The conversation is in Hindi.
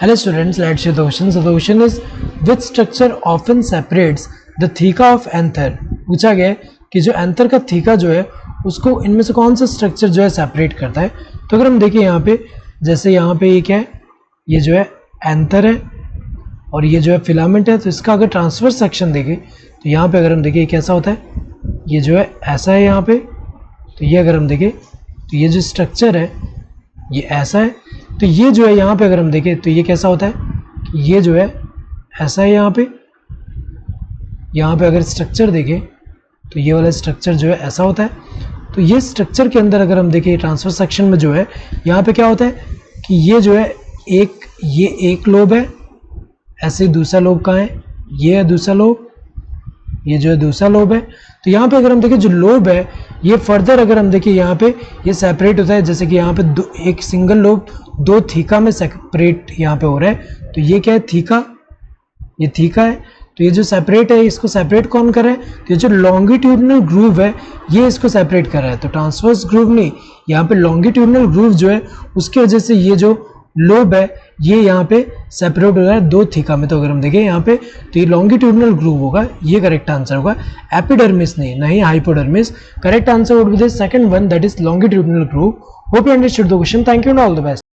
Hello students, let's see the question. So the question is, which structure often separates the theca of anther? पूछा गया है कि जो एंथर का थीका जो है उसको इनमें से कौन सा स्ट्रक्चर जो है सेपरेट करता है। तो अगर हम देखें यहाँ पे, जैसे यहाँ पे ये क्या है, ये जो है एंथर है और ये जो है फिलामेंट है। तो इसका अगर ट्रांसवर्स सेक्शन देखें तो यहाँ पे अगर हम देखें कैसा होता है, ये जो है ऐसा है यहाँ पे। तो ये अगर हम देखें तो ये जो स्ट्रक्चर है ये ऐसा है। तो ये जो है यहाँ पे अगर हम देखें तो ये कैसा होता है कि ये जो है ऐसा है यहाँ पे। यहाँ पे अगर स्ट्रक्चर देखें तो ये वाला स्ट्रक्चर जो है ऐसा होता है। तो ये स्ट्रक्चर के अंदर अगर हम देखें ट्रांसफर सेक्शन में जो है यहाँ पे क्या होता है कि ये जो है ये एक लोब है, ऐसे दूसरा लोब कहाँ है, ये है दूसरा लोब, ये जो है दूसरा लोब है। तो यहाँ पे अगर हम देखें जो लोब है ये फर्दर अगर हम देखें यहाँ पे ये सेपरेट होता है, जैसे कि यहाँ पे एक सिंगल लोब दो थीका में सेपरेट यहाँ पे हो रहा है। तो ये क्या है, थीका, ये थीका है। तो ये जो सेपरेट है इसको सेपरेट कौन कर रहा है, तो ये जो लॉन्गिट्यूडनल ग्रूव है ये इसको सेपरेट कर रहा है। तो ट्रांसवर्स ग्रूव नहीं, यहाँ पे लॉन्गिट्यूडनल ग्रूव जो है उसकी वजह से ये जो लोब है ये यहाँ पे सेपरेट हो रहा है दो थीका में। तो अगर हम देखें यहाँ पे तो ये लॉन्गिट्यूडनल ग्रूव होगा, ये करेक्ट आंसर होगा, एपिडर्मिस नहीं, ना ही hypodermis. Correct answer would be the second one, that is longitudinal groove. Hope you understood the question. Thank you and all the best.